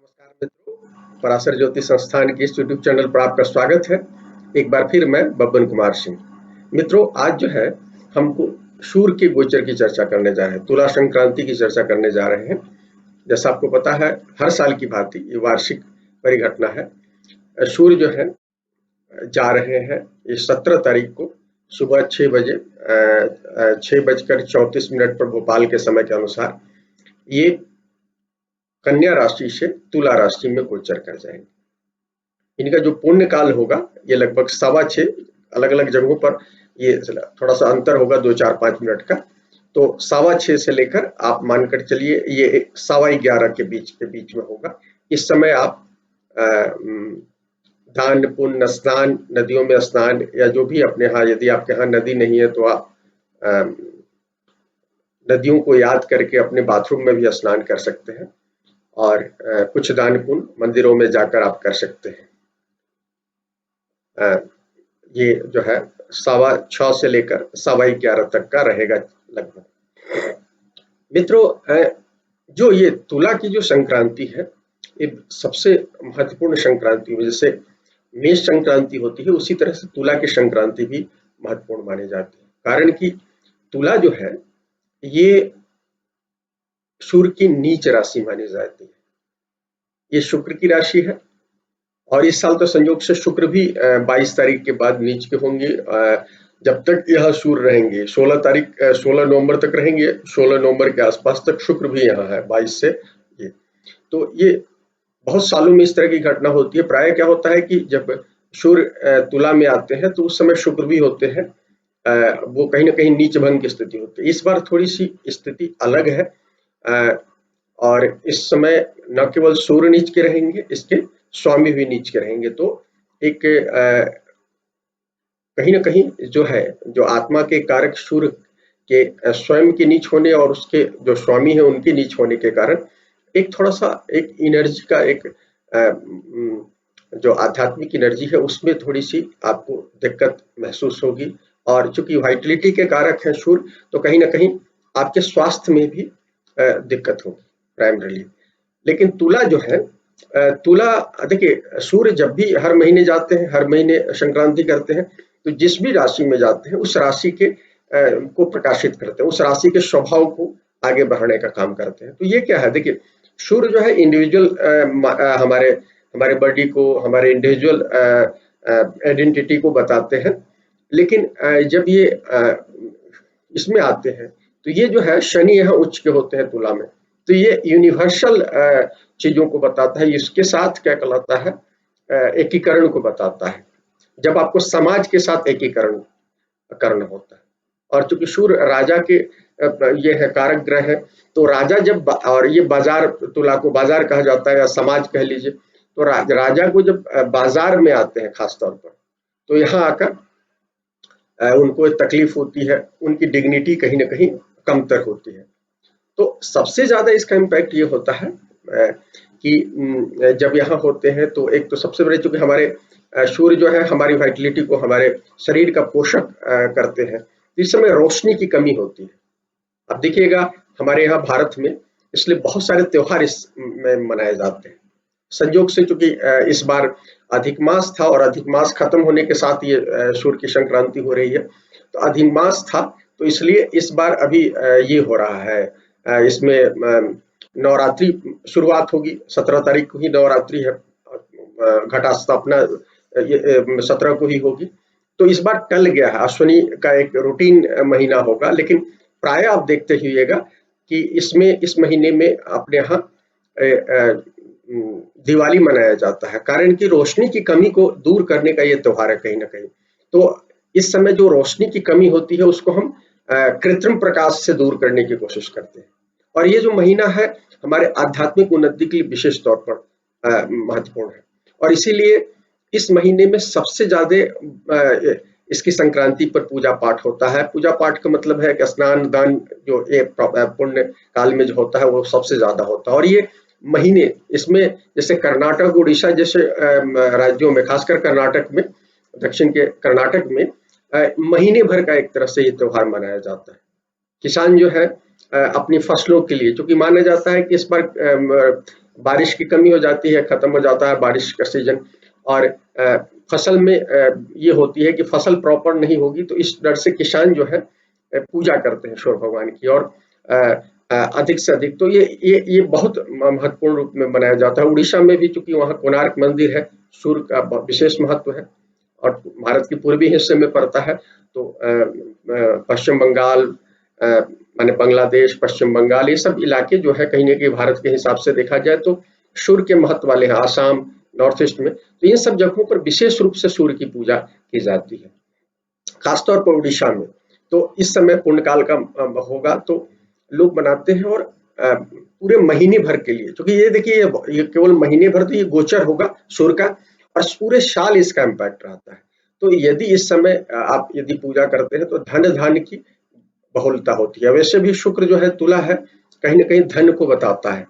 नमस्कार मित्रों, पराशर ज्योति संस्थान के इस यूट्यूब चैनल पर आपका स्वागत है। एक बार फिर मैं बब्बन कुमार सिंह। मित्रों, आज जो है हमको सूर्य के गोचर की चर्चा करने जा रहे हैं, तुला संक्रांति की चर्चा करने जा रहे हैं। जैसा आपको पता है, हर साल की भांति ये वार्षिक परिघटना है। सूर्य जो है जा रहे हैं ये 17 तारीख को सुबह 6 बजे 6:34 पर भोपाल के समय के अनुसार ये कन्या राशि से तुला राशि में गोचर कर जाएंगे। इनका जो पुण्य काल होगा ये लगभग 6:15, अलग अलग जगहों पर ये थोड़ा सा अंतर होगा 2-4-5 मिनट का। तो 6:15 से लेकर आप मानकर चलिए ये 11:15 के बीच में होगा। इस समय आप दान पुण्य स्नान, नदियों में स्नान, या जो भी अपने यहाँ, यदि आपके यहाँ नदी नहीं है तो आप नदियों को याद करके अपने बाथरूम में भी स्नान कर सकते हैं और कुछ दान पुण्य मंदिरों में जाकर आप कर सकते हैं। ये जो है 6:15 से लेकर 11:15 तक का रहेगा लगभग। मित्रों, जो ये तुला की जो संक्रांति है ये सबसे महत्वपूर्ण संक्रांति है। जैसे मेष संक्रांति होती है उसी तरह से तुला की संक्रांति भी महत्वपूर्ण मानी जाती है। कारण कि तुला जो है ये सूर्य की नीच राशि मानी जाती है। ये शुक्र की राशि है और इस साल तो संयोग से शुक्र भी 22 तारीख के बाद नीच के होंगे। जब तक यह सूर्य रहेंगे 16 नवंबर तक रहेंगे। 16 नवंबर के आसपास तक शुक्र भी यहाँ है 22 से। ये बहुत सालों में इस तरह की घटना होती है। प्राय क्या होता है कि जब सूर्य तुला में आते हैं तो उस समय शुक्र भी होते हैं, वो कहीं ना कहीं नीच भंग की स्थिति होती है। इस बार थोड़ी सी स्थिति अलग है और इस समय न केवल सूर्य नीच के रहेंगे, इसके स्वामी भी नीच के रहेंगे। तो एक कहीं ना कहीं जो है, जो आत्मा के कारक सूर्य के स्वयं के नीच होने और उसके जो स्वामी है उनके नीच होने के कारण एक थोड़ा सा एक एनर्जी का एक जो आध्यात्मिक एनर्जी है उसमें थोड़ी सी आपको दिक्कत महसूस होगी। और चूंकि वाइटलिटी के कारक है सूर्य, तो कहीं ना कहीं आपके स्वास्थ्य में भी दिक्कत होगी प्राइमरीली। लेकिन तुला जो है, तुला देखिए, सूर्य जब भी हर महीने जाते हैं, हर महीने संक्रांति करते हैं, तो जिस भी राशि में जाते हैं उस राशि के को प्रकाशित करते हैं, उस राशि के स्वभाव को आगे बढ़ाने का काम करते हैं। तो ये क्या है, देखिए, सूर्य जो है इंडिविजुअल हमारे बॉडी को, हमारे इंडिविजुअल आइडेंटिटी को बताते हैं। लेकिन जब ये इसमें आते हैं तो ये जो है शनि यहाँ उच्च के होते हैं तुला में, तो ये यूनिवर्सल चीजों को बताता है। इसके साथ क्या कहलाता है, एकीकरण को बताता है, जब आपको समाज के साथ एकीकरण करना होता है। और चूंकि सूर्य राजा के ये है कारक ग्रह है, तो राजा जब, और ये बाजार, तुला को बाजार कहा जाता है या समाज कह लीजिए, तो राजा को जब बाजार में आते हैं खास तौर पर, तो यहाँ आकर उनको एक तकलीफ होती है, उनकी डिग्निटी कहीं ना कहीं कमतर होती है। तो सबसे ज्यादा इसका इम्पैक्ट ये होता है कि जब यहाँ होते हैं तो एक तो सबसे बड़े, चूंकि हमारे सूर्य जो है हमारी वाइटलिटी को, हमारे शरीर का पोषक करते हैं, इस समय रोशनी की कमी होती है। अब देखिएगा हमारे यहाँ भारत में इसलिए बहुत सारे त्योहार इसमें मनाए जाते हैं। संयोग से चूंकि इस बार अधिक मास था और अधिक मास खत्म होने के साथ ये सूर्य की संक्रांति हो रही है, तो अधिक मास था तो इसलिए इस बार अभी ये हो रहा है, इसमें नवरात्रि शुरुआत होगी। 17 तारीख को ही नवरात्रि है, घटा स्थापना 17 को ही होगी। तो इस बार टल गया है, अश्विनी का एक रूटीन महीना होगा। लेकिन प्राय आप देखते हुएगा कि इसमें इस महीने में अपने यहाँ दिवाली मनाया जाता है, कारण कि रोशनी की कमी को दूर करने का ये त्योहार है कहीं ना कहीं। तो इस समय जो रोशनी की कमी होती है उसको हम कृत्रिम प्रकाश से दूर करने की कोशिश करते हैं। और ये जो महीना है हमारे आध्यात्मिक उन्नति के लिए विशेष तौर पर महत्वपूर्ण है। और इसीलिए इस महीने में सबसे ज्यादा इसकी संक्रांति पर पूजा पाठ होता है। पूजा पाठ का मतलब है कि स्नान दान जो पुण्य काल में जो होता है वो सबसे ज्यादा होता है। और ये महीने, इसमें जैसे कर्नाटक, उड़ीसा जैसे राज्यों में, खासकर कर्नाटक में, दक्षिण के कर्नाटक में महीने भर का एक तरह से ये त्योहार मनाया जाता है। किसान जो है अपनी फसलों के लिए, क्योंकि माना जाता है कि इस बार बारिश की कमी हो जाती है, खत्म हो जाता है बारिश का सीजन, और फसल में ये होती है कि फसल प्रॉपर नहीं होगी, तो इस डर से किसान जो है पूजा करते हैं सूर्य भगवान की, और अधिक से अधिक तो ये बहुत महत्वपूर्ण रूप में मनाया जाता है। उड़ीसा में भी चूंकि वहाँ कोणार्क मंदिर है, सूर्य का विशेष महत्व है, और भारत के पूर्वी हिस्से में पड़ता है, तो पश्चिम बंगाल, माने बांग्लादेश, पश्चिम बंगाल, ये सब इलाके जो है कहीं न कहीं भारत के हिसाब से देखा जाए तो सूर्य के महत्व वाले हैं। आसाम, नॉर्थ ईस्ट में, तो इन सब जगहों पर विशेष रूप से सूर्य की पूजा की जाती है, खासतौर पर उड़ीसा में। तो इस समय पुण्यकाल का होगा, तो लोग मनाते हैं, और पूरे महीने भर के लिए, क्योंकि ये देखिए ये केवल महीने भर, तो ये गोचर होगा सूर्य का, और पूरे साल इसका इम्पैक्ट रहता है। तो यदि इस समय आप यदि पूजा करते हैं तो धन धान्य की बहुलता होती है। वैसे भी शुक्र जो है तुला है, कहीं न कहीं धन को बताता है।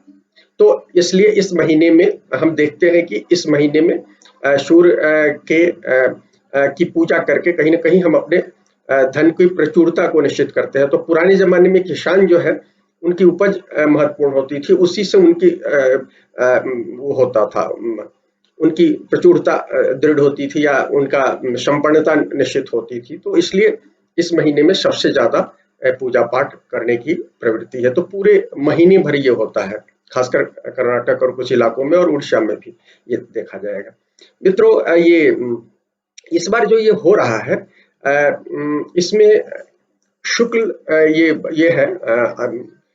तो इसलिए इस महीने में हम देखते हैं कि इस महीने में सूर्य की पूजा करके कहीं न कहीं हम अपने धन की प्रचुरता को निश्चित करते हैं। तो पुराने ज़माने में किसान जो है, उनकी उपज महत्वपूर्ण होती थी, उसी से उनकी वो होता था, उनकी प्रचुरता दृढ़ होती थी, या उनका संपन्नता निश्चित होती थी। तो इसलिए इस महीने में सबसे ज़्यादा पूजा पाठ करने की प्रवृत्ति है। तो पूरे महीने भर ये होता है, खासकर कर्नाटक और कुछ इलाकों में, और उड़ीसा में भी ये देखा जाएगा। मित्रों, ये इस बार जो ये हो रहा है, इसमें शुक्ल ये है,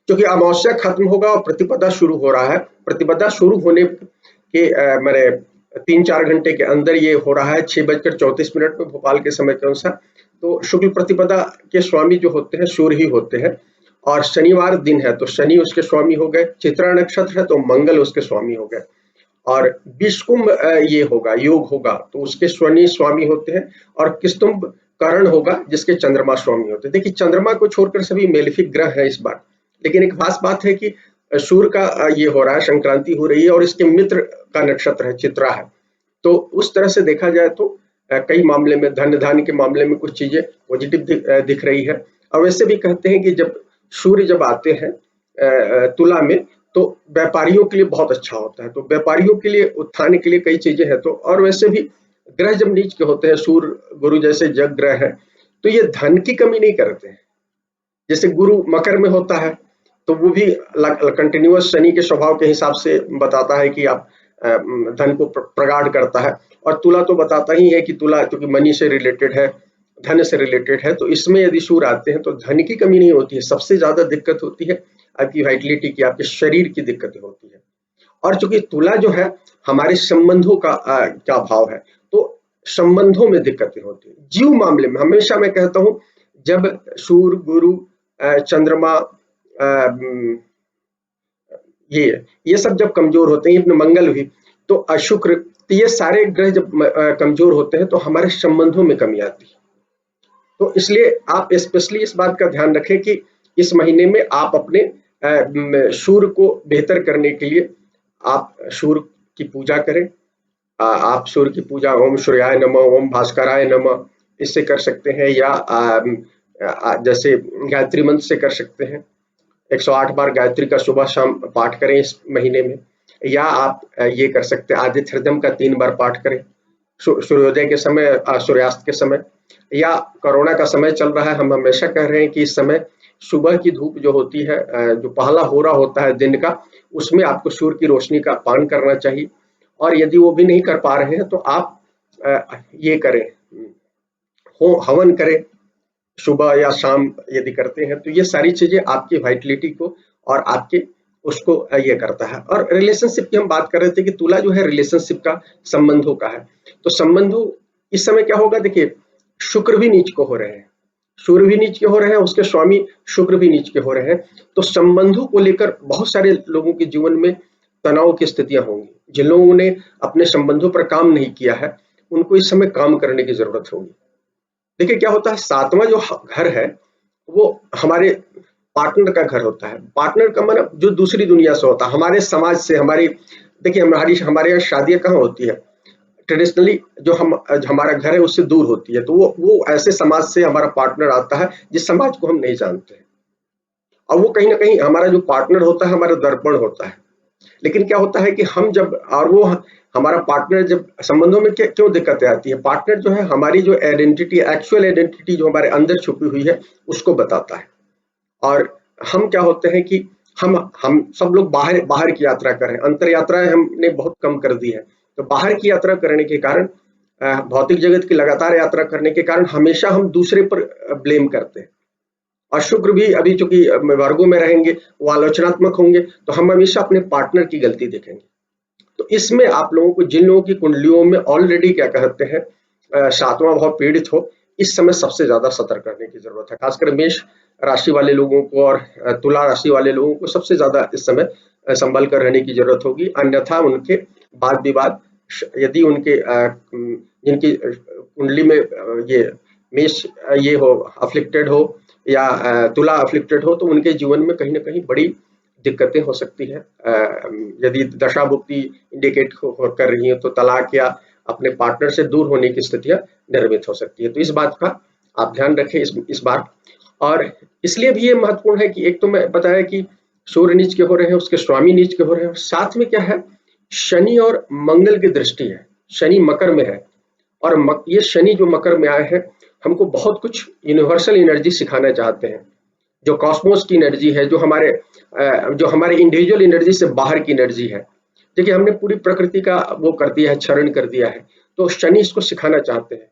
क्योंकि अमावस्या खत्म होगा और प्रतिपदा शुरू हो रहा है। प्रतिपदा शुरू होने के मैंने 3-4 घंटे के अंदर ये हो रहा है, 6:34 में भोपाल के समय के अनुसार। तो शुक्ल प्रतिपदा के स्वामी जो होते हैं सूर्य ही होते हैं, और शनिवार दिन है तो शनि उसके स्वामी हो गए, चित्रा नक्षत्र है तो मंगल उसके स्वामी हो गए, और विषकुंभ ये होगा, योग होगा, तो उसके शनि स्वामी होते हैं, और किस्तुंभ करण होगा जिसके चंद्रमा स्वामी होते हैं। देखिए चंद्रमा को छोड़कर सभी मेलेफिक ग्रह हैं इस बार, लेकिन एक खास बात है कि सूर्य का ये हो रहा है, संक्रांति हो रही है, और इसके मित्र का नक्षत्र है, चित्रा है। तो उस तरह से देखा जाए तो कई मामले में, धन धान्य के मामले में कुछ चीजें पॉजिटिव दिख रही है। और वैसे भी कहते हैं कि जब सूर्य जब आते हैं तुला में, तो व्यापारियों के लिए बहुत अच्छा होता है। तो व्यापारियों के लिए, उत्थान के लिए कई चीजें हैं। तो और वैसे भी ग्रह जब नीच के होते हैं, सूर्य गुरु जैसे जग ग्रह है, तो ये धन की कमी नहीं करते हैं। जैसे गुरु मकर में होता है, तो वो भी कंटिन्यूअस शनि के स्वभाव के हिसाब से बताता है कि आप धन को प्रगाढ़ करता है, और तुला तो बताता ही है कि तुला क्योंकि मनी से रिलेटेड है, धन से रिलेटेड है, तो इसमें यदि सूर्य आते हैं तो धन की कमी नहीं होती है। सबसे ज्यादा दिक्कत होती है आपकी वाइटलिटी की, आपके शरीर की दिक्कतें होती है। और चूंकि तुला जो है हमारे संबंधों का भाव है, तो संबंधों में दिक्कतें होती है। जीव मामले में हमेशा मैं कहता हूं, जब सूर्य गुरु चंद्रमा ये सब जब कमजोर होते हैं, मंगल भी, तो अशुक्र, तो ये सारे ग्रह जब कमजोर होते हैं तो हमारे संबंधों में कमी आती है। तो इसलिए आप स्पेशली इस बात का ध्यान रखें कि इस महीने में आप अपने सूर्य को बेहतर करने के लिए आप सूर्य की पूजा करें। आप सूर्य की पूजा ओम सूर्याय नमः, ओम भास्कराय नमः, इससे कर सकते हैं, या जैसे गायत्री मंत्र से कर सकते हैं। 108 बार गायत्री का सुबह शाम पाठ करें इस महीने में, या आप ये कर सकते हैं आदित्य हृदय का 3 बार पाठ करें सूर्योदय के समय, सूर्यास्त के समय, या कोरोना का समय चल रहा है। हम हमेशा कह रहे हैं कि इस समय सुबह की धूप जो होती है, जो पहला हो रहा होता है दिन का, उसमें आपको सूर्य की रोशनी का पान करना चाहिए। और यदि वो भी नहीं कर पा रहे हैं तो आप ये करें, हवन करें सुबह या शाम यदि करते हैं, तो ये सारी चीजें आपकी वाइटलिटी को और आपके उसको ये करता है। और रिलेशनशिप की हम बात कर रहे थे कि तुला जो है रिलेशनशिप का, संबंधों का है। तो संबंधों इस समय क्या होगा, देखिए शुक्र भी नीच को हो रहे हैं, सूर्य भी नीच के हो रहे हैं, उसके स्वामी शुक्र भी नीच के हो रहे हैं। तो संबंधों को लेकर बहुत सारे लोगों के जीवन में तनाव की स्थितियां होंगी। जिन लोगों ने अपने संबंधों पर काम नहीं किया है, उनको इस समय काम करने की जरूरत होगी। देखिए क्या होता है, 7वां जो घर है वो हमारे पार्टनर का घर होता है। पार्टनर का मतलब जो दूसरी दुनिया से होता है, हमारे समाज से, हमारी, देखिए हमारे यहाँ शादियां कहाँ होती है, ट्रेडिशनली जो हमारा घर है उससे दूर होती है। तो वो ऐसे समाज से हमारा पार्टनर आता है जिस समाज को हम नहीं जानते हैं, और वो कहीं ना कहीं हमारा जो पार्टनर होता है हमारा दर्पण होता है। लेकिन क्या होता है कि हम जब और वो हमारा पार्टनर जब संबंधों में क्यों दिक्कतें आती है, पार्टनर जो है हमारी जो आइडेंटिटी, एक्चुअल आइडेंटिटी जो हमारे अंदर छुपी हुई है उसको बताता है। और हम क्या होते हैं कि हम सब लोग बाहर बाहर की यात्रा कर रहे हैं, अंतर यात्राएं हमने बहुत कम कर दी है। तो बाहर की यात्रा करने के कारण, भौतिक जगत की लगातार यात्रा करने के कारण हमेशा हम दूसरे पर ब्लेम करते हैं। और शुक्र भी अभी चूंकि वर्गों में रहेंगे, वो आलोचनात्मक होंगे, तो हम हमेशा अपने पार्टनर की गलती देखेंगे। तो इसमें आप लोगों को, जिन लोगों की कुंडलियों में ऑलरेडी क्या कहते हैं सातवां भाव पीड़ित हो, इस समय सबसे ज्यादा सतर्क रहने की जरूरत है। खासकर मेष राशि वाले लोगों को और तुला राशि वाले लोगों को सबसे ज्यादा इस समय संभल कर रहने की जरूरत होगी, अन्यथा उनके वाद विवाद, यदि उनके जिनकी कुंडली में ये मेष ये हो, अफ्लिक्टेड हो, या तुला अफ्लिक्टेड हो, तो उनके जीवन में कहीं ना कहीं बड़ी दिक्कतें हो सकती है। यदि दशा भुक्ति इंडिकेट कर रही है तो तलाक या अपने पार्टनर से दूर होने की स्थितियां निर्मित हो सकती है। तो इस बात का आप ध्यान रखें इस बार। और इसलिए भी ये महत्वपूर्ण है कि एक तो मैं बताया कि सूर्य नीच के हो रहे हैं, उसके स्वामी नीच के हो रहे हैं, साथ में क्या है, शनि और मंगल की दृष्टि है। शनि मकर में है, और ये शनि जो मकर में आए हैं, हमको बहुत कुछ यूनिवर्सल एनर्जी सिखाना चाहते हैं, जो कॉस्मोस की एनर्जी है, जो हमारे इंडिविजुअल एनर्जी से बाहर की एनर्जी है। देखिए, हमने पूरी प्रकृति का वो कर दिया है, क्षरण कर दिया है, तो शनि इसको सिखाना चाहते हैं।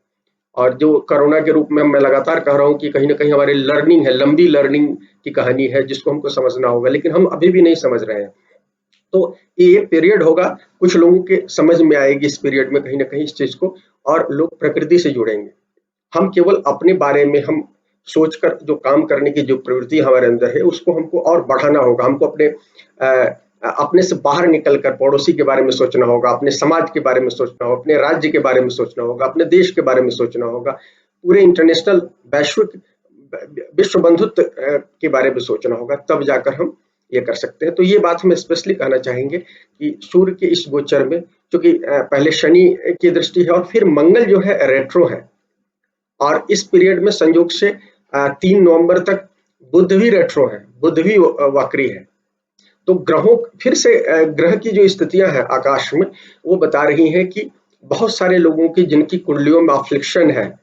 और जो कोरोना के रूप में मैं लगातार कह रहा हूँ कि कहीं ना कहीं हमारी लर्निंग है, लंबी लर्निंग की कहानी है, जिसको हमको समझना होगा, लेकिन हम अभी भी नहीं समझ रहे हैं। तो ये पीरियड होगा, कुछ लोगों के समझ में आएगी इस पीरियड में कहीं ना कहीं इस चीज को, और लोग प्रकृति से जुड़ेंगे। हम केवल अपने बारे में हम सोचकर जो काम करने की जो प्रवृत्ति हमारे अंदर है, उसको हमको और बढ़ाना होगा। हमको अपने से बाहर निकलकर पड़ोसी के बारे में सोचना होगा, अपने समाज के बारे में सोचना होगा, अपने राज्य के बारे में सोचना होगा, अपने देश के बारे में सोचना होगा, पूरे इंटरनेशनल वैश्विक विश्व बंधुत्व के बारे में सोचना होगा, तब जाकर हम ये कर सकते हैं। तो ये बात हम स्पेशली कहना चाहेंगे कि सूर्य के इस गोचर में, क्योंकि पहले शनि की दृष्टि है और फिर मंगल जो है रेट्रो है, और इस पीरियड में संयोग से 3 नवंबर तक बुध भी रेट्रो है, बुध भी वक्री है। तो ग्रहों फिर से ग्रह की जो स्थितियां हैं आकाश में, वो बता रही हैं कि बहुत सारे लोगों की जिनकी कुंडलियों में अफ्लिक्शन है,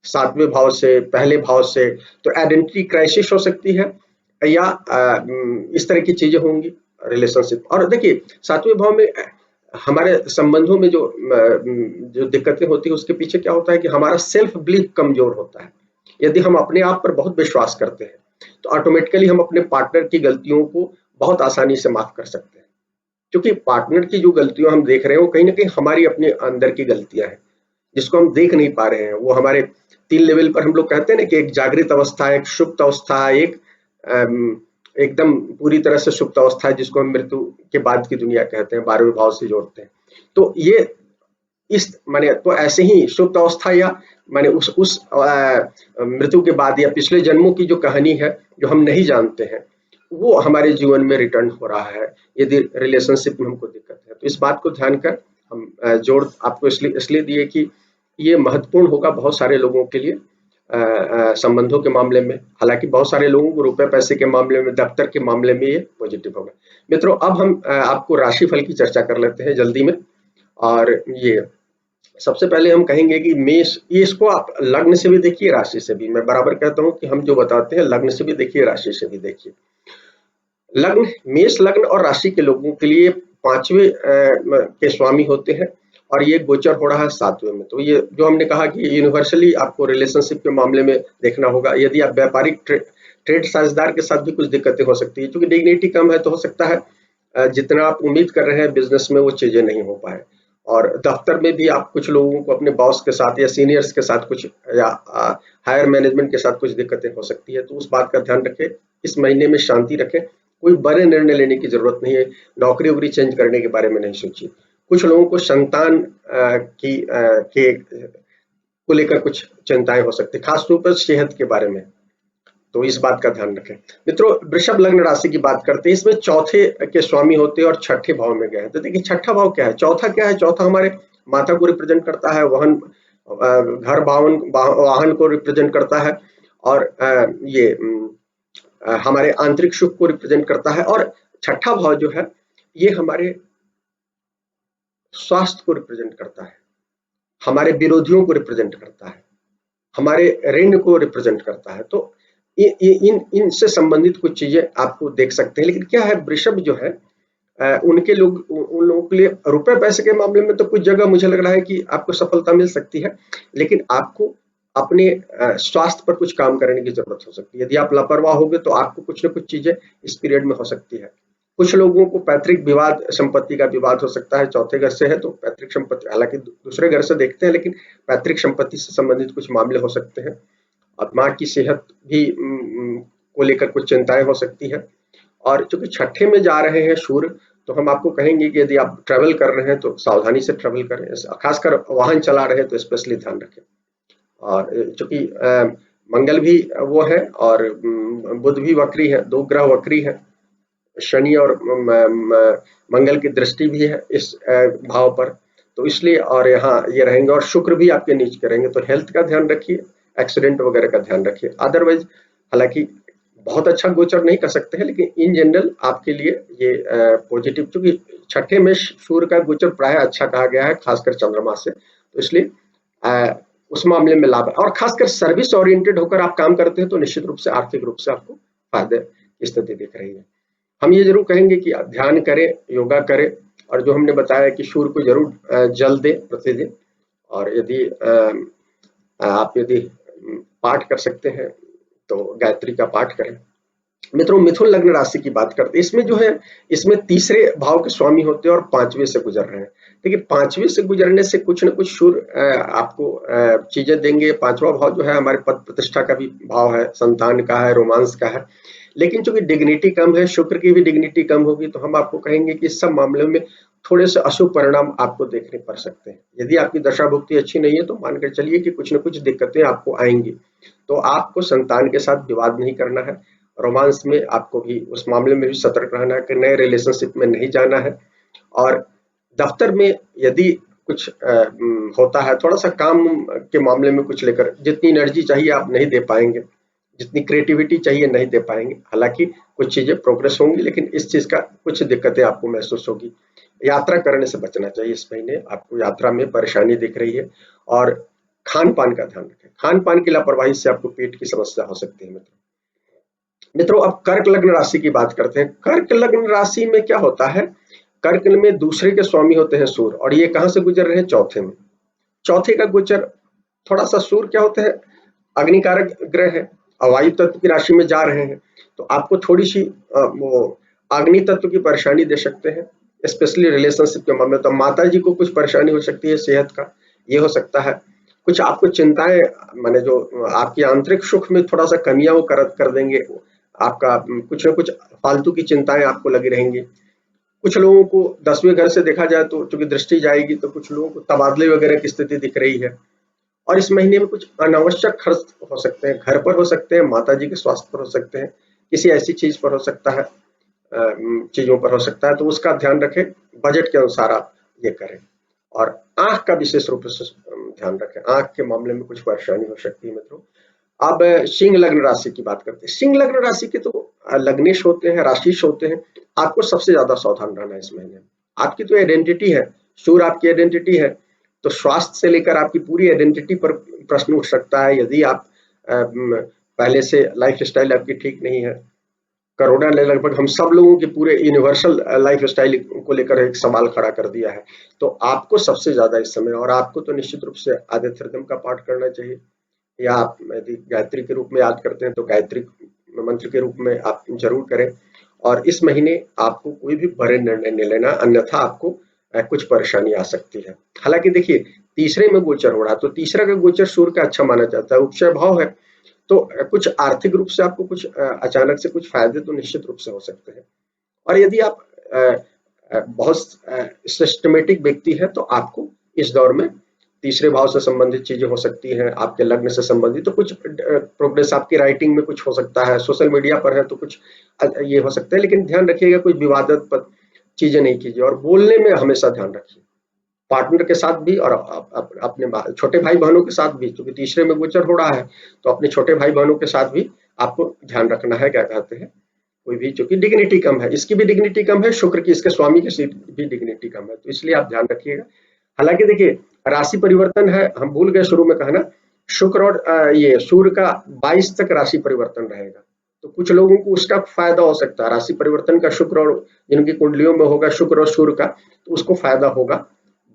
7वें भाव से, पहले भाव से, तो आइडेंटिटी क्राइसिस हो सकती है, या इस तरह की चीजें होंगी रिलेशनशिप। और देखिए, 7वें भाव में हमारे संबंधों में जो दिक्कतें होती है, उसके पीछे क्या होता है कि हमारा सेल्फ बिलीफ कमजोर होता है। यदि हम अपने आप पर बहुत विश्वास करते हैं, तो ऑटोमेटिकली हम अपने पार्टनर की गलतियों को बहुत आसानी से माफ कर सकते हैं, क्योंकि पार्टनर की जो गलतियां हम देख रहे हैं, वो कहीं ना कहीं हमारी अपने अंदर की गलतियां हैं, जिसको हम देख नहीं पा रहे हैं। वो हमारे 3 लेवल पर हम लोग कहते हैं ना कि एक जागृत अवस्था है, एक सुप्त अवस्था है, एक एकदम पूरी तरह से सुप्त अवस्था है, जिसको हम मृत्यु के बाद की दुनिया कहते हैं, 12वें भाव से जोड़ते हैं। तो ये इस माने तो ऐसे ही सुप्त अवस्था, या माने उस मृत्यु के बाद या पिछले जन्मों की जो कहानी है, जो हम नहीं जानते हैं, वो हमारे जीवन में रिटर्न हो रहा है, यदि रिलेशनशिप में हमको दिक्कत है। तो इस बात को ध्यान कर हम जोड़ आपको इसलिए दिए कि ये महत्वपूर्ण होगा बहुत सारे लोगों के लिए, संबंधों के मामले में। हालांकि बहुत सारे लोगों को रुपए पैसे के मामले में, दफ्तर के मामले में ये पॉजिटिव होगा। मित्रों, अब हम आपको राशिफल की चर्चा कर लेते हैं जल्दी में। और ये सबसे पहले हम कहेंगे कि मेष, ये इसको आप लग्न से भी देखिए, राशि से भी। मैं बराबर कहता हूं कि हम जो बताते हैं लग्न से भी देखिए, राशि से भी देखिए। लग्न, मेष लग्न और राशि के लोगों के लिए 5वें के स्वामी होते हैं, और ये गोचर हो रहा है 7वें में। तो ये जो हमने कहा कि यूनिवर्सली आपको रिलेशनशिप के मामले में देखना होगा। यदि आप व्यापारिक ट्रेड साझेदार के साथ भी कुछ दिक्कतें हो सकती है, क्योंकि डिग्निटी कम है, तो हो सकता है जितना आप उम्मीद कर रहे हैं बिजनेस में, वो चीजें नहीं हो पाए। और दफ्तर में भी आप कुछ लोगों को अपने बॉस के साथ या सीनियर्स के साथ कुछ, या हायर मैनेजमेंट के साथ कुछ दिक्कतें हो सकती है। तो उस बात का ध्यान रखें, इस महीने में शांति रखें, कोई बड़े निर्णय लेने की जरूरत नहीं है, नौकरी वोकरी चेंज करने के बारे में नहीं सोचिए। कुछ लोगों को संतान के को लेकर कुछ चिंताएं हो सकती है, खासतौर पर सेहत के बारे में, तो इस बात का ध्यान रखें। मित्रों, वृषभ लग्न राशि की बात करते हैं, इसमें चौथे के स्वामी होते हैं और छठे भाव में गए हैं। तो देखिए, छठा भाव क्या है, चौथा क्या है, चौथा हमारे माता को रिप्रेजेंट करता है, वाहन, घर, वाहन को रिप्रेजेंट करता है, और ये हमारे आंतरिक सुख को रिप्रेजेंट करता है। और छठा भाव जो है, ये हमारे स्वास्थ्य को रिप्रेजेंट करता है, हमारे विरोधियों को रिप्रेजेंट करता है, हमारे ऋण को रिप्रेजेंट करता है। तो इन इनसे संबंधित कुछ चीजें आपको देख सकते हैं। लेकिन क्या है, वृषभ जो है उनके लोग उन लोगों के लिए रुपए पैसे के मामले में तो कुछ जगह मुझे लग रहा है कि आपको सफलता मिल सकती है, लेकिन आपको अपने स्वास्थ्य पर कुछ काम करने की जरूरत हो सकती है। यदि आप लापरवाह होगे तो आपको कुछ न कुछ चीजें इस पीरियड में हो सकती है। कुछ लोगों को पैतृक विवाद, संपत्ति का विवाद हो सकता है। चौथे घर से है तो पैतृक संपत्ति, हालांकि दूसरे घर से देखते हैं, लेकिन पैतृक संपत्ति से संबंधित कुछ मामले हो सकते हैं। और माँ की सेहत भी को लेकर कुछ चिंताएं हो सकती है। और चूंकि छठे में जा रहे हैं सूर्य, तो हम आपको कहेंगे कि यदि आप ट्रेवल कर रहे हैं तो सावधानी से ट्रेवल करें, खासकर वाहन चला रहे हैं तो स्पेशली ध्यान रखें। और चूंकि मंगल भी वो है और बुध भी वक्री है, दो ग्रह वक्री है, शनि और मंगल की दृष्टि भी है इस भाव पर, तो इसलिए और यहाँ ये रहेंगे और शुक्र भी आपके नीच करेंगे। तो हेल्थ का ध्यान रखिए, एक्सीडेंट वगैरह का ध्यान रखिए। अदरवाइज हालांकि बहुत अच्छा गोचर नहीं कर सकते हैं, लेकिन इन जनरल आपके लिए ये पॉजिटिव, क्योंकि छठे में सूर्य का गोचर प्राय अच्छा कहा गया है, खासकर चंद्रमा से, तो इसलिए उस मामले में लाभ है। और खासकर सर्विस ओरिएंटेड होकर आप काम करते हैं तो निश्चित रूप से आर्थिक रूप से आपको फायदे की स्थिति दिख रही है। हम ये जरूर कहेंगे कि ध्यान करें, योगा करें, और जो हमने बताया कि सूर्य को जरूर जल दें प्रतिदिन। और यदि आप यदि पाठ कर सकते हैं तो गायत्री का पाठ करें। मित्रों, मिथुन लग्न राशि की बात करते हैं। इसमें जो है, इसमें तीसरे भाव के स्वामी होते हैं और पांचवें से गुजर रहे हैं। देखिए, पांचवें से गुजरने से कुछ न कुछ सूर्य आपको चीजें देंगे। पांचवा भाव जो है हमारे पद प्रतिष्ठा का भी भाव है, संतान का है, रोमांस का है। लेकिन चूंकि डिग्निटी कम है, शुक्र की भी डिग्निटी कम होगी, तो हम आपको कहेंगे कि इस सब मामलों में थोड़े से अशुभ परिणाम आपको देखने पड़ सकते हैं। यदि आपकी दशा भुक्ति अच्छी नहीं है तो मानकर चलिए कि कुछ न कुछ दिक्कतें आपको आएंगी। तो आपको संतान के साथ विवाद नहीं करना है। रोमांस में आपको भी उस मामले में भी सतर्क रहना है कि नए रिलेशनशिप में नहीं जाना है। और दफ्तर में यदि कुछ होता है, थोड़ा सा काम के मामले में कुछ लेकर जितनी एनर्जी चाहिए आप नहीं दे पाएंगे, जितनी क्रिएटिविटी चाहिए नहीं दे पाएंगे। हालांकि कुछ चीजें प्रोग्रेस होंगी, लेकिन इस चीज का कुछ दिक्कतें आपको महसूस होगी। यात्रा करने से बचना चाहिए। इस महीने आपको यात्रा में परेशानी दिख रही है। और खान पान का ध्यान रखें, खान पान की लापरवाही से आपको पेट की समस्या हो सकती है। मित्रों, अब कर्क लग्न राशि की बात करते हैं। कर्क लग्न राशि में क्या होता है, कर्क में दूसरे के स्वामी होते हैं सूर्य, और ये कहां से गुजर रहे हैं, चौथे में। चौथे का गोचर थोड़ा सा, सूर्य क्या होते हैं, अग्निकारक ग्रह है, वायु तत्व की राशि में जा रहे हैं, तो आपको थोड़ी सी वो अग्नि तत्व की परेशानी दे सकते हैं, स्पेशली रिलेशनशिप के मामले में। तो माता जी को कुछ परेशानी हो सकती है सेहत का, ये हो सकता है। कुछ आपको चिंताएं, माने जो आपकी आंतरिक सुख में थोड़ा सा कमियां वो कर देंगे। आपका कुछ न कुछ फालतू की चिंताएं आपको लगी रहेंगी। कुछ लोगों को 10वें घर से देखा जाए तो चूंकि दृष्टि जाएगी, तो कुछ लोगों को तबादले वगैरह की स्थिति दिख रही है। और इस महीने में कुछ अनावश्यक खर्च हो सकते हैं, घर पर हो सकते हैं, माताजी के स्वास्थ्य पर हो सकते हैं, किसी ऐसी चीज पर हो सकता है, चीजों पर हो सकता है, तो उसका ध्यान रखें। बजट के अनुसार आप ये करें। और आंख का विशेष रूप से ध्यान रखें, आंख के मामले में कुछ परेशानी हो सकती है। मित्रों, अब सिंह लग्न राशि की बात करते हैं। सिंह लग्न राशि के तो लग्नेश होते हैं, राशिश होते हैं। आपको सबसे ज्यादा सावधान रहना है इस महीने। आपकी तो आइडेंटिटी है, सूर्य आपकी आइडेंटिटी है, तो स्वास्थ्य से लेकर आपकी पूरी आइडेंटिटी पर प्रश्न उठ सकता है। यदि आप पहले से लाइफ स्टाइल आपकी ठीक नहीं है, कोरोना ने लगभग हम सब लोगों के पूरे यूनिवर्सल लाइफ स्टाइल को लेकर एक सवाल खड़ा कर दिया है। तो आपको सबसे ज्यादा इस समय, और आपको तो निश्चित रूप से आदित्य हृदय का पाठ करना चाहिए, या आप यदि गायत्री के रूप में याद करते हैं तो गायत्री मंत्र के रूप में आप जरूर करें। और इस महीने आपको कोई भी बड़े निर्णय नहीं लेना, अन्यथा आपको कुछ परेशानी आ सकती है। हालांकि देखिए, तीसरे में गोचर हो रहा है, तो तीसरा का गोचर सूर्य का अच्छा माना जाता है, उपचय भाव है, तो कुछ आर्थिक रूप से आपको कुछ अचानक से कुछ फायदे तो निश्चित रूप से हो सकते हैं। और यदि आप बहुत सिस्टमेटिक व्यक्ति है तो आपको इस दौर में तीसरे भाव से संबंधित चीजें हो सकती हैं, आपके लग्न से संबंधित तो कुछ प्रोग्रेस, आपकी राइटिंग में कुछ हो सकता है, सोशल मीडिया पर है तो कुछ ये हो सकता है। लेकिन ध्यान रखिएगा, कोई विवादास्पद चीजें नहीं कीजिए, और बोलने में हमेशा ध्यान रखिए, पार्टनर के साथ भी और अपने छोटे भाई बहनों के साथ भी, क्योंकि तीसरे में गोचर हो रहा है, तो अपने छोटे भाई बहनों के साथ भी आपको ध्यान रखना है, क्या कहते हैं, कोई भी, चूंकि डिग्निटी कम है, इसकी भी डिग्निटी कम है, शुक्र की, इसके स्वामी की भी डिग्निटी कम है, तो इसलिए आप ध्यान रखिएगा। हालांकि देखिए राशि परिवर्तन है, हम भूल गए शुरू में कहना, शुक्र और ये सूर्य का 22 तक राशि परिवर्तन रहेगा, तो कुछ लोगों को उसका फायदा हो सकता है, राशि परिवर्तन का, शुक्र और जिनकी कुंडलियों में होगा शुक्र और सूर्य का, तो उसको फायदा होगा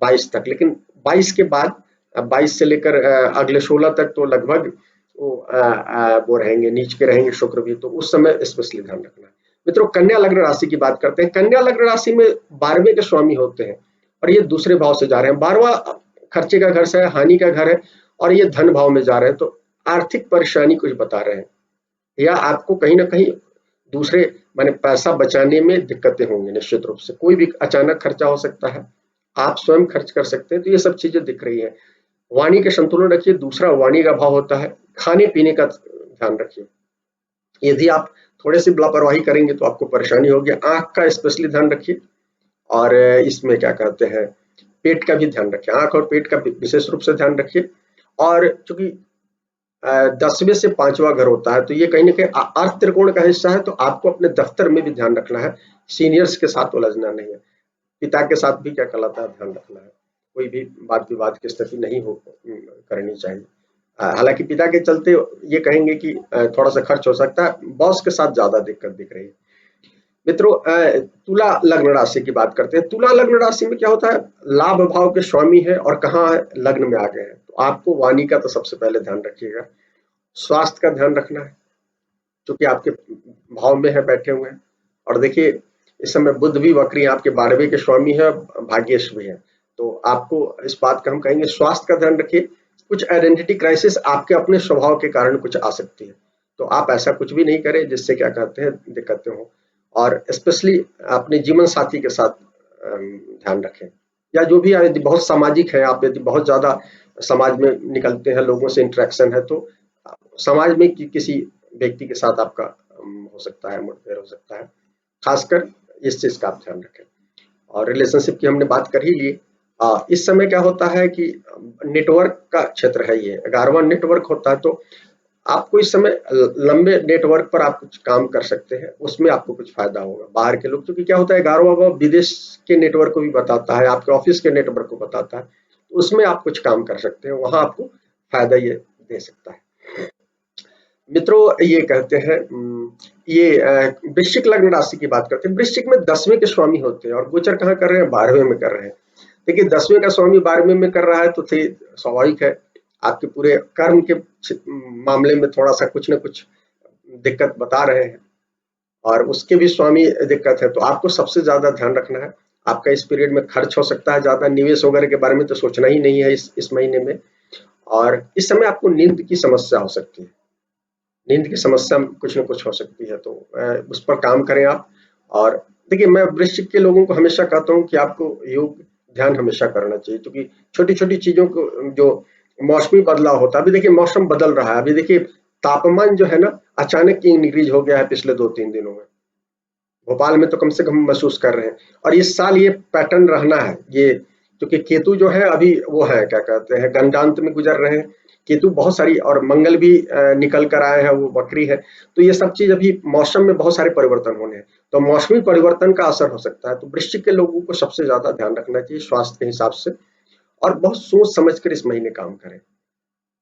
22 तक। लेकिन 22 के बाद 22 से लेकर अगले 16 तक तो लगभग वो रहेंगे, नीच के रहेंगे शुक्र भी, तो उस समय स्पेशली ध्यान रखना है। मित्रों, कन्या लग्न राशि की बात करते हैं। कन्या लग्न राशि में 12वें के स्वामी होते हैं और ये दूसरे भाव से जा रहे हैं। 12वां खर्चे का घर से है, हानि का घर है, और ये धन भाव में जा रहे हैं, तो आर्थिक परेशानी कुछ बता रहे हैं, या आपको कहीं ना कहीं दूसरे माने पैसा बचाने में दिक्कतें होंगी। निश्चित रूप से कोई भी अचानक खर्चा हो सकता है, आप स्वयं खर्च कर सकते हैं, तो ये सब चीजें दिख रही है। वाणी का संतुलन रखिए, दूसरा वाणी का भाव होता है, खाने पीने का ध्यान रखिए, यदि आप थोड़े सी लापरवाही करेंगे तो आपको परेशानी होगी। आंख का स्पेशली ध्यान रखिए, और इसमें क्या कहते हैं, पेट का भी ध्यान रखिए, आंख और पेट का विशेष रूप से ध्यान रखिए। और चूंकि 10वें से 5वां घर होता है, तो ये कहीं ना कहीं अर्थ त्रिकोण का हिस्सा है, तो आपको अपने दफ्तर में भी ध्यान रखना है, सीनियर्स के साथ उलझना नहीं है, पिता के साथ भी क्या कहलाता है ध्यान रखना है, कोई भी वाद विवाद की स्थिति नहीं हो करनी चाहिए। हालांकि पिता के चलते ये कहेंगे कि थोड़ा सा खर्च हो सकता है, बॉस के साथ ज्यादा दिक्कत दिख रही है। मित्रों, तुला लग्न राशि की बात करते हैं। तुला लग्न राशि में क्या होता है, लाभ भाव के स्वामी है और कहाँ है, लग्न में आ गए हैं, तो आपको वाणी का तो सबसे पहले ध्यान रखिएगा, स्वास्थ्य का ध्यान रखना है, क्योंकि आपके भाव में है, बैठे हुए हैं। और देखिए इस समय बुध भी वक्री है, आपके 12वें के स्वामी है, भाग्येश भी है, तो आपको इस बात का हम कहेंगे स्वास्थ्य का ध्यान रखिए। कुछ आइडेंटिटी क्राइसिस आपके अपने स्वभाव के कारण कुछ आ सकती है, तो आप ऐसा कुछ भी नहीं करें जिससे क्या कहते हैं दिक्कतें हो। और स्पेशली अपने जीवन साथी के साथ ध्यान रखें, या जो भी यदि बहुत सामाजिक है आप, यदि बहुत ज्यादा समाज में निकलते हैं, लोगों से इंटरेक्शन है, तो समाज में किसी व्यक्ति के साथ आपका हो सकता है मुठभेड़ हो सकता है, खासकर इस चीज का आप ध्यान रखें। और रिलेशनशिप की हमने बात कर ही ली। इस समय क्या होता है कि नेटवर्क का क्षेत्र है, ये 11वां नेटवर्क होता है, तो आपको इस समय लंबे नेटवर्क पर आप कुछ काम कर सकते हैं, उसमें आपको कुछ फायदा होगा। बाहर के लोग, क्योंकि क्या होता है 11वां भाव विदेश के नेटवर्क को भी बताता है, आपके ऑफिस के नेटवर्क को बताता है, तो उसमें आप कुछ काम कर सकते हैं, वहां आपको फायदा ये दे सकता है। मित्रों, ये कहते हैं ये वृश्चिक लग्न राशि की बात करते हैं। वृश्चिक में 10वें के स्वामी होते हैं और गोचर कहाँ कर रहे हैं, 12वें में कर रहे हैं। देखिए 10वें का स्वामी 12वें में कर रहा है, तो स्वाभाविक है आपके पूरे कर्म के मामले में थोड़ा सा कुछ ना कुछ दिक्कत बता रहे हैं, और उसके भी स्वामी दिक्कत है, तो आपको सबसे ज्यादा ध्यान रखना है। आपका इस पीरियड में खर्च हो सकता है ज्यादा, निवेश वगैरह के बारे में तो सोचना ही नहीं है इस महीने में। और इस समय आपको नींद की समस्या हो सकती है, नींद की समस्या कुछ न कुछ हो सकती है, तो उस पर काम करें आप। और देखिए मैं वृश्चिक के लोगों को हमेशा कहता हूँ कि आपको योग ध्यान हमेशा करना चाहिए, क्योंकि छोटी छोटी चीजों को जो मौसमी बदलाव होता है, अभी देखिए मौसम बदल रहा है, अभी देखिए तापमान जो है ना अचानक इंक्रीज हो गया है पिछले 2-3 दिनों में, भोपाल में तो कम से कम महसूस कर रहे हैं। और इस साल ये पैटर्न रहना है, ये क्योंकि केतु जो है अभी वो है क्या कहते हैं गंडांत में गुजर रहे हैं, केतु बहुत सारी, और मंगल भी निकल कर आए हैं, वो वक्री है, तो ये सब चीज अभी मौसम में बहुत सारे परिवर्तन होने हैं, तो मौसमी परिवर्तन का असर हो सकता है। तो वृश्चिक के लोगों को सबसे ज्यादा ध्यान रखना चाहिए स्वास्थ्य के हिसाब से, और बहुत सोच समझ कर इस महीने काम करें,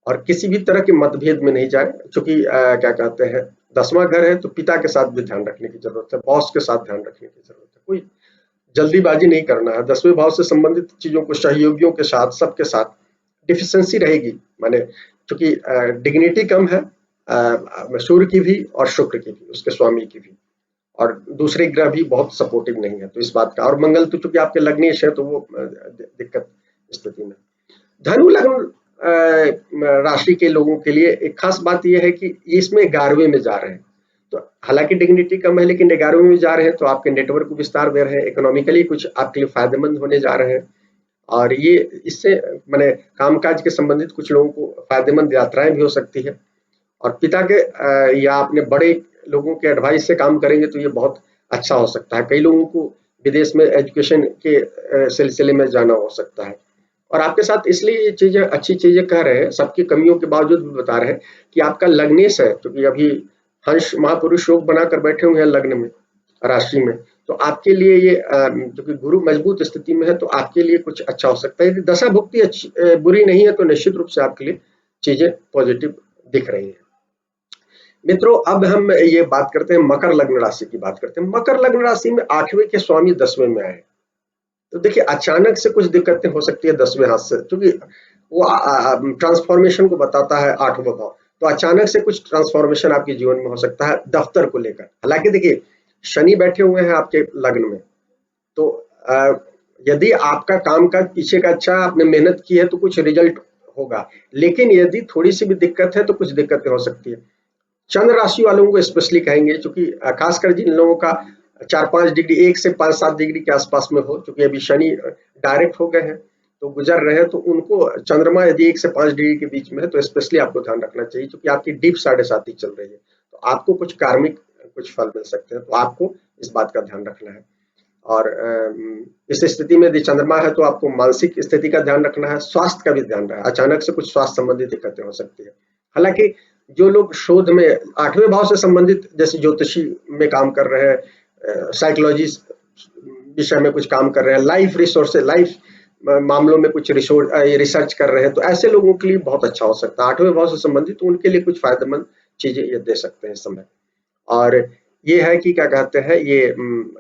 और किसी भी तरह के मतभेद में नहीं जाए, क्योंकि क्या कहते हैं 10वां घर है, तो पिता के साथ भी ध्यान रखने की जरूरत है, बॉस के साथ ध्यान रखने की जरूरत है, कोई जल्दीबाजी नहीं करना है। 10वें भाव से संबंधित चीजों को सहयोगियों के साथ, सबके साथ डिफिशियंसी रहेगी, माने क्योंकि डिग्निटी कम है सूर्य की भी और शुक्र की भी, उसके स्वामी की भी, और दूसरे ग्रह भी बहुत सपोर्टिव नहीं है, तो इस बात का, और मंगल तो चूंकि आपके लग्नेश है, तो वो दिक्कत स्थिति में। धनु लग्न राशि के लोगों के लिए एक खास बात यह है कि इसमें 11वें में जा रहे हैं, तो हालांकि डिग्निटी कम है, लेकिन 11वें में जा रहे हैं, तो आपके नेटवर्क को विस्तार दे रहे हैं, इकोनॉमिकली कुछ आपके लिए फायदेमंद होने जा रहे हैं, और ये इससे मैंने कामकाज के संबंधित कुछ लोगों को फायदेमंद यात्राएं भी हो सकती है। और पिता के या अपने बड़े लोगों के एडवाइस से काम करेंगे तो ये बहुत अच्छा हो सकता है। कई लोगों को विदेश में एजुकेशन के सिलसिले में जाना हो सकता है, और आपके साथ इसलिए ये चीजें अच्छी चीजें कह रहे हैं, सबकी कमियों के बावजूद भी बता रहे हैं कि आपका लग्नेश है, क्योंकि अभी हंस महापुरुष योग बनाकर बैठे हुए हैं लग्न में, राशि में, तो आपके लिए ये जो कि गुरु मजबूत स्थिति में है तो आपके लिए कुछ अच्छा हो सकता है। यदि दशा भुक्ति अच्छी बुरी नहीं है तो निश्चित रूप से आपके लिए चीजें पॉजिटिव दिख रही हैं। मित्रों, अब हम ये बात करते हैं मकर लग्न राशि की बात करते हैं। मकर लग्न राशि में 8वें के स्वामी 10वें में आए, तो देखिए अचानक से कुछ दिक्कतें हो सकती है 10वें हाथ से, क्योंकि वो ट्रांसफॉर्मेशन को बताता है 8वां भाव, तो अचानक से कुछ ट्रांसफॉर्मेशन आपके जीवन में हो सकता है दफ्तर को लेकर। हालांकि देखिए शनि बैठे हुए हैं आपके लग्न में, तो यदि आपका काम का पीछे का अच्छा, आपने मेहनत की है तो कुछ रिजल्ट होगा, लेकिन यदि थोड़ी सी भी दिक्कत है तो कुछ दिक्कतें हो सकती है। चंद्र राशि वालों को स्पेशली कहेंगे, क्योंकि खासकर जिन लोगों का 4-5 डिग्री 1 से 5-7 डिग्री के आसपास में हो, क्योंकि अभी शनि डायरेक्ट हो गए हैं तो गुजर रहे हैं, तो उनको चंद्रमा यदि 1 से 5 डिग्री के बीच में है तो स्पेशली आपको ध्यान रखना चाहिए, क्योंकि आपकी डीप 7.5 चल रही है, तो आपको कुछ कार्मिक कुछ फल मिल सकते हैं, तो आपको इस बात का ध्यान रखना है। और इस स्थिति में यदि चंद्रमा है तो आपको मानसिक स्थिति का ध्यान रखना है, स्वास्थ्य का भी ध्यान रखना है, अचानक से कुछ स्वास्थ्य संबंधी दिक्कतें हो सकती है। हालांकि जो लोग शोध में 8वें भाव से संबंधित जैसे ज्योतिषी में काम कर रहे हैं, साइकोलॉजी विषय में कुछ काम कर रहे हैं, लाइफ रिसोर्सेज लाइफ मामलों में कुछ रिसर्च कर रहे हैं, तो ऐसे लोगों के लिए बहुत अच्छा हो सकता है 8वें भाव से संबंधित, तो उनके लिए कुछ फायदेमंद चीजें ये दे सकते हैं इस समय। और ये है कि क्या कहते हैं, ये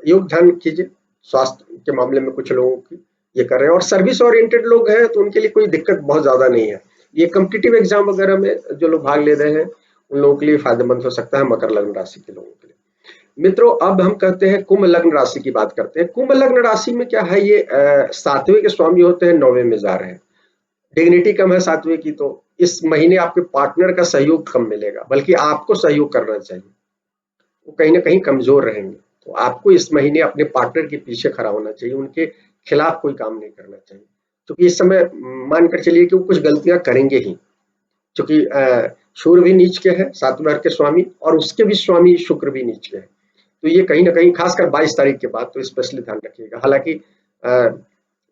योग ध्यान कीजिए, स्वास्थ्य के मामले में कुछ लोगों की ये कर रहे हैं, और सर्विस ओरिएंटेड लोग हैं तो उनके लिए कोई दिक्कत बहुत ज्यादा नहीं है। ये कॉम्पिटिटिव एग्जाम वगैरह में जो लोग भाग ले रहे हैं उन लोगों के लिए फायदेमंद हो सकता है, मकर लग्न राशि के लोगों के लिए। मित्रों, अब हम कहते हैं कुंभ लग्न राशि की बात करते हैं। कुंभ लग्न राशि में क्या है, ये 7वें के स्वामी होते हैं, 9वें में जा रहे हैं, डिग्निटी कम है 7वें की, तो इस महीने आपके पार्टनर का सहयोग कम मिलेगा, बल्कि आपको सहयोग करना चाहिए, वो कहीं ना कहीं कमजोर रहेंगे, तो आपको इस महीने अपने पार्टनर के पीछे खड़ा होना चाहिए, उनके खिलाफ कोई काम नहीं करना चाहिए, क्योंकि इस समय मानकर चलिए कि वो कुछ गलतियां करेंगे ही, क्योंकि सूर्य भी नीच के है 7वें घर के स्वामी, और उसके भी स्वामी शुक्र भी नीच के है, तो ये कहीं ना कहीं खासकर 22 तारीख के बाद तो स्पेशली ध्यान रखिएगा। हालांकि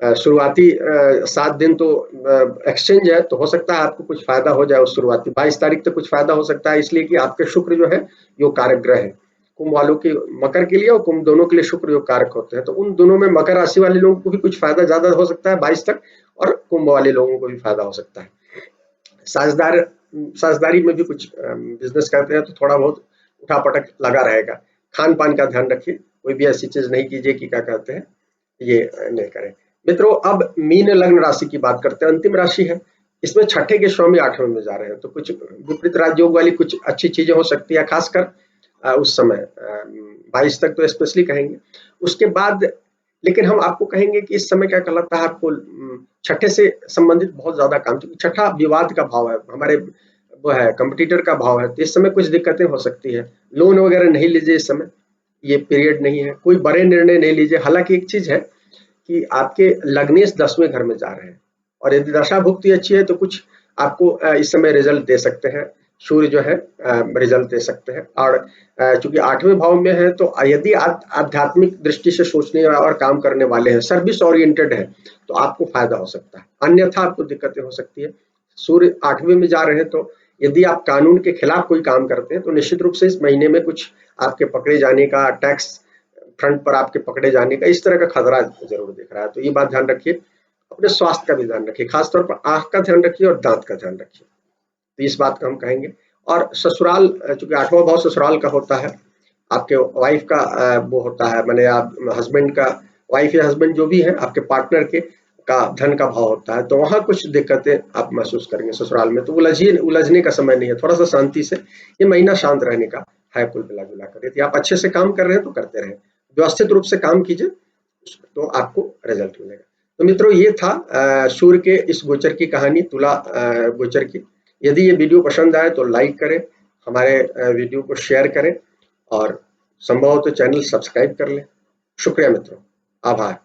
शुरुआती 7 दिन तो एक्सचेंज है, तो हो सकता है आपको कुछ फायदा हो जाए, उस शुरुआती 22 तारीख तक कुछ फायदा हो सकता है, इसलिए कि आपके शुक्र जो है योग कारक ग्रह है कुंभ वालों के, मकर के लिए और कुंभ दोनों के लिए शुक्र योग कारक होते हैं, तो उन दोनों में मकर राशि वाले लोगों को भी कुछ फायदा ज्यादा हो सकता है 22 तक, और कुंभ वाले लोगों को भी फायदा हो सकता है। साझेदार साझेदारी में भी कुछ बिजनेस करते हैं तो थोड़ा बहुत उठापटक लगा रहेगा, खान पान का ध्यान रखिए, कोई भी ऐसी चीज नहीं कीजिए कि क्या कहते हैं ये नहीं करें। मित्रों, अब मीन लग्न राशि की बात करते हैं, अंतिम राशि है, इसमें छठे के स्वामी 8वें में जा रहे हैं, तो कुछ विपरीत राजयोग वाली कुछ अच्छी चीजें हो सकती है, खासकर उस समय 22 तक तो स्पेशली कहेंगे। उसके बाद लेकिन हम आपको कहेंगे कि इस समय क्या कहलाता है, आपको छठे से संबंधित बहुत ज्यादा काम, क्योंकि छठा विवाद का भाव है, हमारे वो है कंपटीटर का भाव है, तो इस समय कुछ दिक्कतें हो सकती है। लोन वगैरह नहीं लीजिए इस समय, ये पीरियड नहीं है, कोई बड़े निर्णय नहीं लीजिए। हालांकि एक चीज है कि आपके लग्नेश 10वें घर में जा रहे हैं, और यदि दशा भुक्ति अच्छी है तो कुछ आपको इस समय रिजल्ट दे सकते हैं, सूर्य जो है रिजल्ट दे सकते हैं, और चूंकि 8वें भाव में है तो यदि आप आध्यात्मिक दृष्टि से सोचने और काम करने वाले हैं, सर्विस ओरिएंटेड है, तो आपको फायदा हो सकता है, अन्यथा आपको दिक्कतें हो सकती है। सूर्य 8वें में जा रहे हैं, तो यदि आप कानून के खिलाफ कोई काम करते हैं तो निश्चित रूप से इस महीने में कुछ आपके पकड़े जाने का, टैक्स फ्रंट पर आपके पकड़े जाने का इस तरह का खतरा जरूर दिख रहा है, तो ये बात ध्यान रखिए। अपने स्वास्थ्य का भी ध्यान रखिए, खासतौर पर आंख का ध्यान रखिए और दांत का ध्यान रखिए, तो इस बात का हम कहेंगे। और ससुराल, चूंकि 8वां भाव ससुराल का होता है, आपके वाइफ का वो होता है, मैंने आप हस्बैंड का, वाइफ या हस्बैंड जो भी है आपके पार्टनर के का धन का भाव होता है, तो वहां कुछ दिक्कतें आप महसूस करेंगे ससुराल में, तो उलझने का समय नहीं है, थोड़ा सा शांति से ये महीना शांत रहने का है कुल मिला जुला कर। यदि आप अच्छे से काम कर रहे हैं तो करते रहे, व्यवस्थित रूप से काम कीजिए, तो आपको रिजल्ट मिलेगा। तो मित्रों, ये था सूर्य के इस गोचर की कहानी, तुला गोचर की। यदि ये वीडियो पसंद आए तो लाइक करें, हमारे वीडियो को शेयर करें, और संभव हो तो चैनल सब्सक्राइब कर लें। शुक्रिया मित्रों, आभार।